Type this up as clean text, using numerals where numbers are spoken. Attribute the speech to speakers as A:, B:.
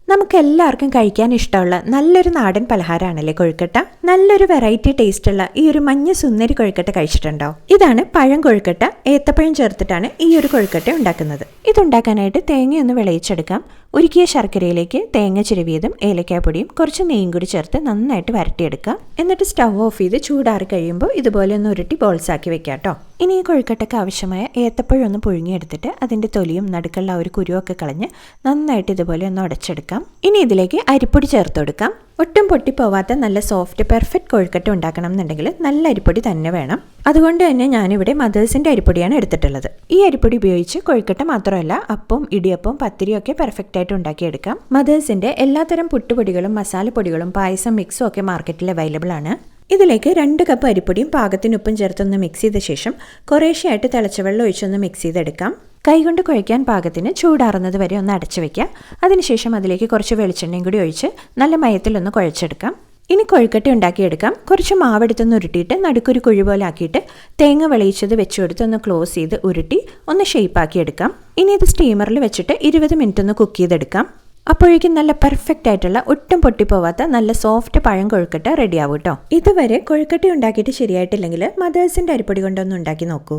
A: നമുക്കെല്ലാവർക്കും കഴിക്കാൻ ഇഷ്ടമുള്ള നല്ലൊരു നാടൻ പലഹാരമാണല്ലേ കൊഴുക്കട്ട. നല്ലൊരു വെറൈറ്റി ടേസ്റ്റുള്ള ഈ ഒരു മഞ്ഞ സുന്ദരി കൊഴുക്കട്ട കഴിച്ചിട്ടുണ്ടോ? ഇതാണ് പഴം കൊഴുക്കട്ട. ഏത്തപ്പഴം ചേർത്തിട്ടാണ് ഈ ഒരു കൊഴുക്കട്ട ഉണ്ടാക്കുന്നത്. ഇതുണ്ടാക്കാനായിട്ട് തേങ്ങയൊന്ന് വിളയിച്ചെടുക്കാം. ഉരുക്കിയ ശർക്കരയിലേക്ക് തേങ്ങ ചിരവിയതും ഏലക്കാപ്പൊടിയും കുറച്ച് നെയ്യും കൂടി ചേർത്ത് നന്നായിട്ട് വരട്ടിയെടുക്കാം. എന്നിട്ട് സ്റ്റൗ ഓഫ് ചെയ്ത് ചൂടാറി കഴിയുമ്പോൾ ഇതുപോലെ ഒന്ന് ഉരുട്ടി ബോൾസാക്കി വെക്കാം കേട്ടോ. ഇനി ഈ കൊഴുക്കട്ടയ്ക്ക് ആവശ്യമായ ഏത്തപ്പഴം ഒന്ന് പുഴുങ്ങിയെടുത്തിട്ട് അതിൻ്റെ തൊലിയും നടുക്കുള്ള ഒരു കുരുവൊക്കെ കളഞ്ഞ് നന്നായിട്ട് ഇതുപോലെ ഒന്ന് ഉടച്ചെടുക്കാം. ഇനി ഇതിലേക്ക് അരിപ്പൊടി ചേർത്ത് കൊടുക്കാം. ഒട്ടും പൊട്ടിപ്പോവാത്ത നല്ല സോഫ്റ്റ് പെർഫെക്റ്റ് കൊഴുക്കട്ട ഉണ്ടാക്കണം എന്നുണ്ടെങ്കിൽ നല്ല അരിപ്പൊടി തന്നെ വേണം. അതുകൊണ്ട് തന്നെ ഞാനിവിടെ മദേഴ്സിൻ്റെ അരിപ്പൊടിയാണ് എടുത്തിട്ടുള്ളത്. ഈ അരിപ്പൊടി ഉപയോഗിച്ച് കൊഴുക്കട്ട മാത്രമല്ല അപ്പം, ഇടിയപ്പം, പത്തിരിയൊക്കെ പെർഫെക്റ്റ് ആയിട്ട് ഉണ്ടാക്കിയെടുക്കാം. മദേഴ്സിൻ്റെ എല്ലാത്തരം പുട്ടുപൊടികളും മസാലപ്പൊടികളും പായസം മിക്സും ഒക്കെ മാർക്കറ്റിൽ അവൈലബിൾ ആണ്. ഇതിലേക്ക് 2 കപ്പ് അരിപ്പൊടിയും പാകത്തിനുപ്പും ചേർത്തൊന്ന് മിക്സ് ചെയ്ത ശേഷം കുറേശ്ശെയായിട്ട് തിളച്ച വെള്ളം ഒഴിച്ചൊന്ന് മിക്സ് ചെയ്തെടുക്കാം. കൈകൊണ്ട് കുഴയ്ക്കാൻ പാകത്തിന് ചൂടാറുന്നത് വരെ ഒന്ന് അടച്ചു വെക്കുക. അതിനുശേഷം അതിലേക്ക് കുറച്ച് വെളിച്ചെണ്ണയും കൂടി ഒഴിച്ച് നല്ല മയത്തിലൊന്ന് കുഴച്ചെടുക്കാം. ഇനി കൊഴുക്കട്ട ഉണ്ടാക്കിയെടുക്കാം. കുറച്ച് മാവെടുത്തൊന്ന് ഉരുട്ടിയിട്ട് നടുക്കൊരു കുഴി പോലെ ആക്കിയിട്ട് തേങ്ങ വിളയിച്ചത് വെച്ച് കൊടുത്ത് ഒന്ന് ക്ലോസ് ചെയ്ത് ഉരുട്ടി ഒന്ന് ഷേപ്പാക്കി എടുക്കാം. ഇനി ഇത് സ്റ്റീമറിൽ വെച്ചിട്ട് 20 മിനിറ്റ് ഒന്ന് കുക്ക് ചെയ്തെടുക്കാം. അപ്പോഴേക്കും നല്ല പെർഫെക്റ്റ് ആയിട്ടുള്ള ഒട്ടും പൊട്ടിപ്പോവാത്ത നല്ല സോഫ്റ്റ് പഴം കൊഴുക്കട്ട റെഡി ആവും കേട്ടോ. ഇതുവരെ കൊഴുക്കട്ട ഉണ്ടാക്കിയിട്ട് ശരിയായിട്ടില്ലെങ്കിൽ മദേഴ്സിൻ്റെ അരിപ്പൊടി കൊണ്ടൊന്ന് ഉണ്ടാക്കി നോക്കൂ.